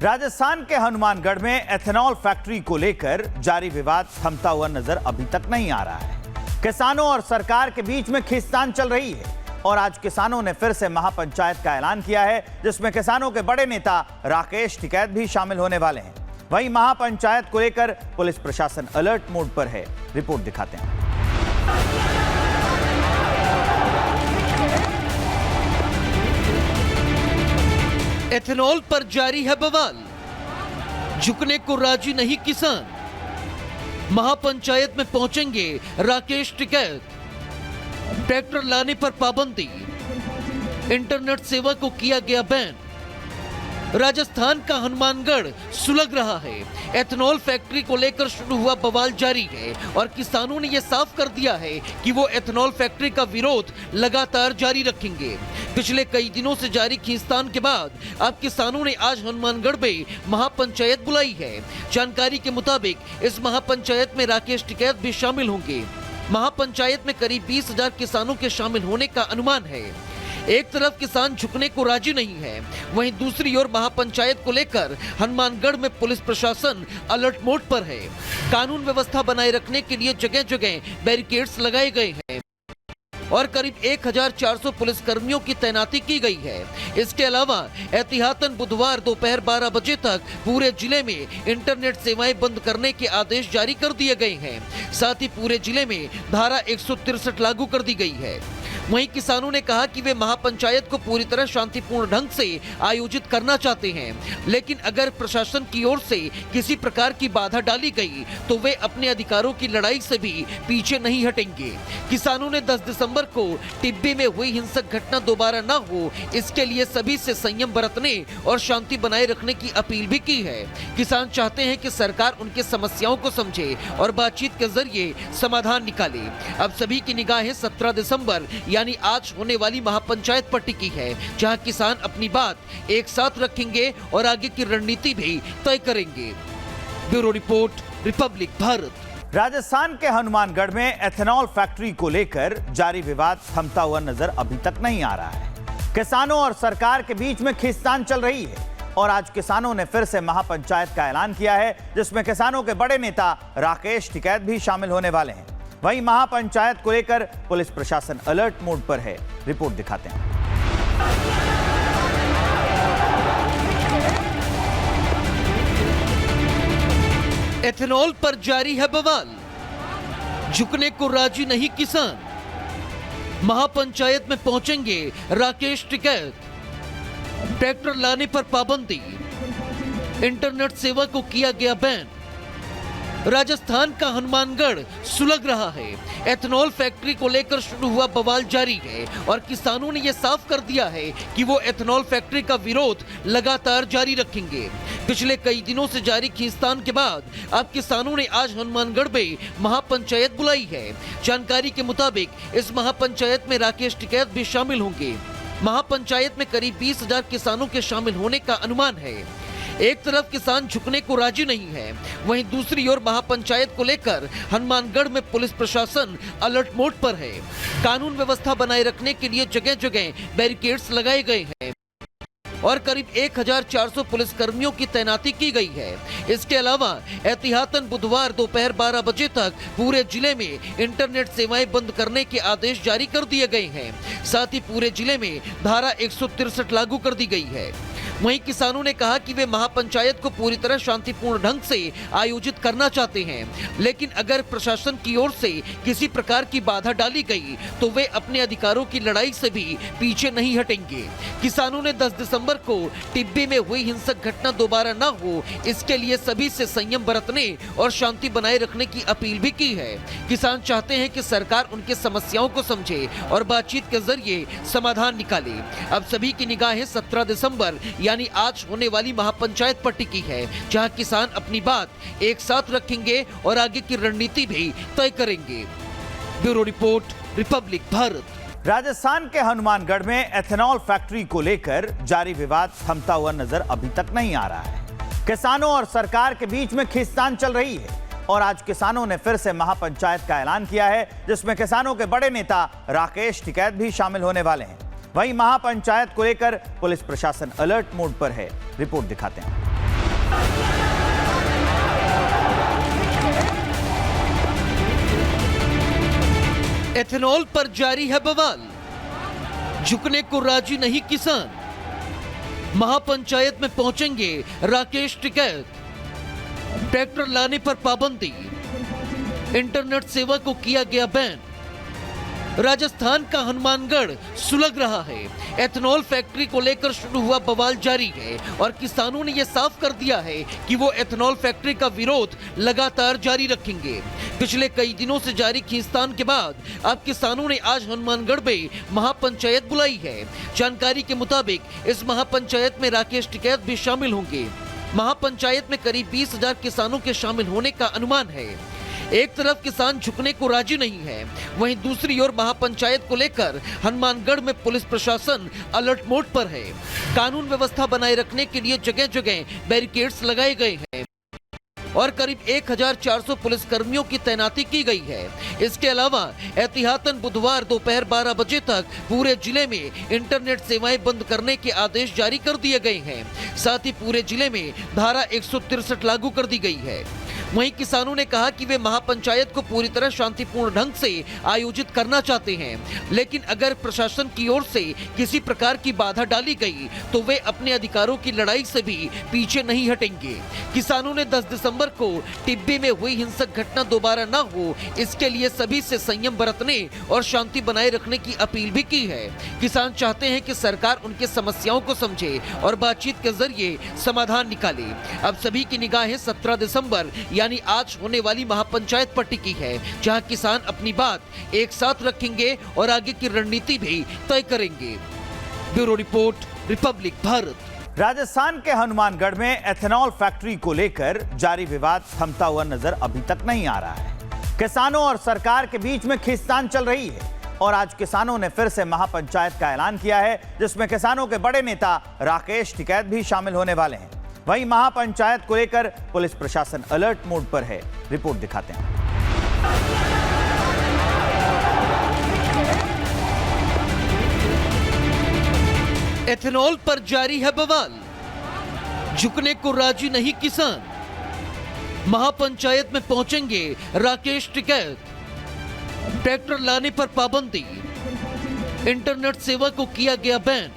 राजस्थान के हनुमानगढ़ में ethanol factory को लेकर जारी विवाद थमता हुआ नजर अभी तक नहीं आ रहा है। किसानों और सरकार के बीच में खींचतान चल रही है और आज किसानों ने फिर से महापंचायत का ऐलान किया है, जिसमें किसानों के बड़े नेता राकेश टिकैत भी शामिल होने वाले हैं। वहीं महापंचायत को लेकर पुलिस प्रशासन अलर्ट मोड पर है। रिपोर्ट दिखाते हैं। एथेनॉल पर जारी है बवाल, झुकने को राजी नहीं किसान। महापंचायत में पहुंचेंगे राकेश टिकैत। ट्रैक्टर लाने पर पाबंदी, इंटरनेट सेवा को किया गया बैन। राजस्थान का हनुमानगढ़ सुलग रहा है। एथेनॉल फैक्ट्री को लेकर शुरू हुआ बवाल जारी है और किसानों ने यह साफ कर दिया है कि वो एथेनॉल फैक्ट्री का विरोध लगातार जारी रखेंगे। पिछले कई दिनों से जारी खींचतान के बाद अब किसानों ने आज हनुमानगढ़ में महापंचायत बुलाई है। जानकारी के मुताबिक इस महापंचायत में राकेश टिकैत भी शामिल होंगे। महापंचायत में करीब 20,000 किसानों के शामिल होने का अनुमान है। एक तरफ किसान झुकने को राजी नहीं है, वहीं दूसरी ओर महापंचायत को लेकर हनुमानगढ़ में पुलिस प्रशासन अलर्ट मोड पर है। कानून व्यवस्था बनाए रखने के लिए जगह जगह बैरिकेड्स लगाए गए हैं और करीब 1,400 पुलिस कर्मियों की तैनाती की गई है। इसके अलावा एहतियातन बुधवार दोपहर 12 बजे तक पूरे जिले में इंटरनेट सेवाएं बंद करने के आदेश जारी कर दिए गए हैं। साथ ही पूरे जिले में धारा 163 लागू कर दी गई है। वहीं किसानों ने कहा कि वे महापंचायत को पूरी तरह शांतिपूर्ण ढंग से आयोजित करना चाहते हैं, लेकिन अगर प्रशासन की ओर से किसी प्रकार की बाधा डाली गई तो वे अपने अधिकारों की लड़ाई से भी पीछे नहीं हटेंगे। किसानों ने 10 दिसंबर को टिब्बी में हुई हिंसक घटना दोबारा न हो, इसके लिए सभी से संयम बरतने और शांति बनाए रखने की अपील भी की है। किसान चाहते हैं कि सरकार उनकी समस्याओं को समझे और बातचीत के जरिए समाधान निकाले। अब सभी की निगाहें 17 दिसंबर यानी आज होने वाली महापंचायत पर टिकी है, जहां किसान अपनी बात एक साथ रखेंगे और आगे की रणनीति भी तय करेंगे। Bureau report, Republic Bharat. Rajasthan के हनुमानगढ़ में एथेनॉल फैक्ट्री को लेकर जारी विवाद थमता हुआ नजर अभी तक नहीं आ रहा है। किसानों और सरकार के बीच में खींचतान चल रही है और आज किसानों ने फिर से महापंचायत का ऐलान किया है, जिसमें किसानों के बड़े नेता राकेश टिकैत भी शामिल होने वाले हैं। वहीं महापंचायत को लेकर पुलिस प्रशासन अलर्ट मोड पर है। रिपोर्ट दिखाते हैं। एथेनॉल पर जारी है बवाल, झुकने को राजी नहीं किसान। महापंचायत में पहुंचेंगे राकेश टिकैत। ट्रैक्टर लाने पर पाबंदी, इंटरनेट सेवा को किया गया बैन। राजस्थान का हनुमानगढ़ सुलग रहा है। एथेनॉल फैक्ट्री को लेकर शुरू हुआ बवाल जारी है और किसानों ने यह साफ कर दिया है कि वो एथेनॉल फैक्ट्री का विरोध लगातार जारी रखेंगे। पिछले कई दिनों से जारी खींचतान के बाद अब किसानों ने आज हनुमानगढ़ में महापंचायत बुलाई है। जानकारी के मुताबिक इस महापंचायत में राकेश टिकैत भी शामिल होंगे। महापंचायत में करीब 20,000 किसानों के शामिल होने का अनुमान है। एक तरफ किसान झुकने को राजी नहीं है, वहीं दूसरी ओर महापंचायत को लेकर हनुमानगढ़ में पुलिस प्रशासन अलर्ट मोड पर है। कानून व्यवस्था बनाए रखने के लिए जगह जगह बैरिकेड्स लगाए गए हैं और करीब 1,400 पुलिस कर्मियों की तैनाती की गई है। इसके अलावा एहतियातन बुधवार दोपहर 12 बजे तक पूरे जिले में इंटरनेट सेवाएं बंद करने के आदेश जारी कर दिए गए हैं। साथ ही पूरे जिले में धारा 163 लागू कर दी गई है। वहीं किसानों ने कहा कि वे महापंचायत को पूरी तरह शांतिपूर्ण ढंग से आयोजित करना चाहते हैं, लेकिन अगर प्रशासन की ओर से किसी प्रकार की बाधा डाली गई तो वे अपने अधिकारों की लड़ाई से भी पीछे नहीं हटेंगे। किसानों ने 10 दिसंबर को टिब्बी में हुई हिंसक घटना दोबारा न हो, इसके लिए सभी से संयम बरतने और शांति बनाए रखने की अपील भी की है। किसान चाहते हैं कि सरकार उनकी समस्याओं को समझे और बातचीत के जरिए समाधान निकाले। अब सभी की निगाहें 17 दिसंबर यानी आज होने वाली महापंचायत पर टिकी है, जहां किसान अपनी बात एक साथ रखेंगे और आगे की रणनीति भी तय करेंगे। Bureau report, Republic Bharat. Rajasthan के हनुमानगढ़ में एथेनॉल फैक्ट्री को लेकर जारी विवाद थमता हुआ नजर अभी तक नहीं आ रहा है। किसानों और सरकार के बीच में खींचतान चल रही है और आज किसानों ने फिर से महापंचायत का ऐलान किया है, जिसमें किसानों के बड़े नेता राकेश टिकैत भी शामिल होने वाले हैं। वहीं महापंचायत को लेकर पुलिस प्रशासन अलर्ट मोड पर है। रिपोर्ट दिखाते हैं। एथेनॉल पर जारी है बवाल, झुकने को राजी नहीं किसान। महापंचायत में पहुंचेंगे राकेश टिकैत। ट्रैक्टर लाने पर पाबंदी, इंटरनेट सेवा को किया गया बैन। राजस्थान का हनुमानगढ़ सुलग रहा है। एथेनॉल फैक्ट्री को लेकर शुरू हुआ बवाल जारी है और किसानों ने यह साफ कर दिया है कि वो एथेनॉल फैक्ट्री का विरोध लगातार जारी रखेंगे। पिछले कई दिनों से जारी खींचतान के बाद अब किसानों ने आज हनुमानगढ़ में महापंचायत बुलाई है। जानकारी के मुताबिक इस महापंचायत में राकेश टिकैत भी शामिल होंगे। महापंचायत में करीब 20,000 किसानों के शामिल होने का अनुमान है। एक तरफ किसान झुकने को राजी नहीं है, वहीं दूसरी ओर महापंचायत को लेकर हनुमानगढ़ में पुलिस प्रशासन अलर्ट मोड पर है। कानून व्यवस्था बनाए रखने के लिए जगह जगह बैरिकेड्स लगाए गए हैं और करीब 1,400 पुलिस कर्मियों की तैनाती की गई है। इसके अलावा एहतियातन बुधवार दोपहर 12 बजे तक पूरे जिले में इंटरनेट सेवाएं बंद करने के आदेश जारी कर दिए गए हैं। साथ ही पूरे जिले में धारा 163 लागू कर दी गई है। वहीं किसानों ने कहा कि वे महापंचायत को पूरी तरह शांतिपूर्ण ढंग से आयोजित करना चाहते हैं, लेकिन अगर प्रशासन की ओर से किसी प्रकार की बाधा डाली गई तो वे अपने अधिकारों की लड़ाई से भी पीछे नहीं हटेंगे। किसानों ने 10 दिसंबर को टिब्बी में हुई हिंसक घटना दोबारा न हो, इसके लिए सभी से संयम बरतने और शांति बनाए रखने की अपील भी की है। किसान चाहते हैं कि सरकार उनके समस्याओं को समझे और बातचीत के जरिए समाधान निकाले। अब सभी की निगाहें 17 दिसंबर यानी आज होने वाली महापंचायत पर टिकी है, जहां किसान अपनी बात एक साथ रखेंगे और आगे की रणनीति भी तय करेंगे। Bureau report, Republic Bharat. Rajasthan के हनुमानगढ़ में एथेनॉल फैक्ट्री को लेकर जारी विवाद थमता हुआ नजर अभी तक नहीं आ रहा है। किसानों और सरकार के बीच में खींचतान चल रही है और आज किसानों ने फिर से महापंचायत का ऐलान किया है, जिसमें किसानों के बड़े नेता राकेश टिकैत भी शामिल होने वाले हैं। वहीं महापंचायत को लेकर पुलिस प्रशासन अलर्ट मोड पर है। रिपोर्ट दिखाते हैं। एथेनॉल पर जारी है बवाल, झुकने को राजी नहीं किसान। महापंचायत में पहुंचेंगे राकेश टिकैत। ट्रैक्टर लाने पर पाबंदी, इंटरनेट सेवा को किया गया बैन।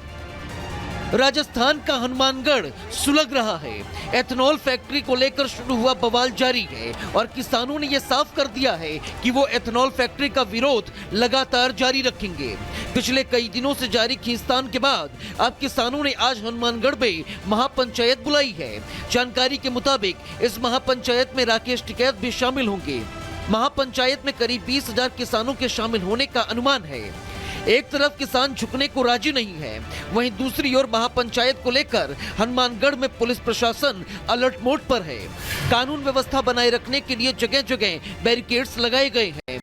राजस्थान का हनुमानगढ़ सुलग रहा है। एथेनॉल फैक्ट्री को लेकर शुरू हुआ बवाल जारी है और किसानों ने यह साफ कर दिया है कि वो एथेनॉल फैक्ट्री का विरोध लगातार जारी रखेंगे। पिछले कई दिनों से जारी खींचतान के बाद अब किसानों ने आज हनुमानगढ़ में महापंचायत बुलाई है। जानकारी के मुताबिक इस महापंचायत में राकेश टिकैत भी शामिल होंगे। महापंचायत में करीब 20,000 किसानों के शामिल होने का अनुमान है। एक तरफ किसान झुकने को राजी नहीं है, वहीं दूसरी ओर महापंचायत को लेकर हनुमानगढ़ में पुलिस प्रशासन अलर्ट मोड पर है। कानून व्यवस्था बनाए रखने के लिए जगह जगह बैरिकेड्स लगाए गए हैं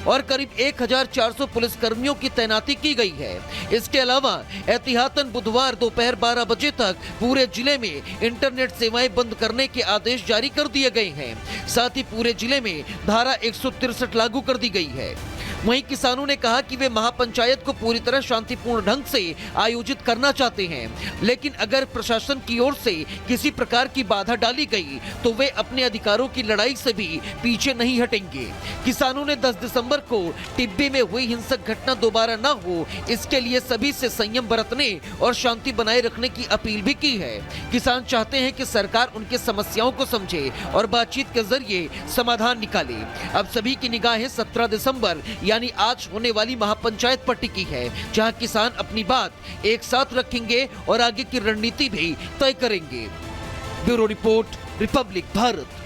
और करीब 1,400 पुलिस कर्मियों की तैनाती की गई है। इसके अलावा एहतियातन बुधवार दोपहर 12 बजे तक पूरे जिले में इंटरनेट सेवाएं बंद करने के आदेश जारी कर दिए गए हैं। साथ ही पूरे जिले में धारा 163 लागू कर दी गई है। वहीं किसानों ने कहा कि वे महापंचायत को पूरी तरह शांतिपूर्ण ढंग से आयोजित करना चाहते हैं, लेकिन अगर प्रशासन की ओर से किसी प्रकार की बाधा डाली गई तो वे अपने अधिकारों की लड़ाई से भी पीछे नहीं हटेंगे। किसानों ने 10 दिसंबर को टिब्बी में हुई हिंसक घटना दोबारा न हो, इसके लिए सभी से संयम बरतने और शांति बनाए रखने की अपील भी की है। किसान चाहते हैं कि सरकार उनके समस्याओं को समझे और बातचीत के जरिए समाधान निकाले। अब सभी की निगाहें 17 दिसंबर यानी आज होने वाली महापंचायत पर टिकी है, जहां किसान अपनी बात एक साथ रखेंगे और आगे की रणनीति भी तय करेंगे। Bureau report, Republic Bharat.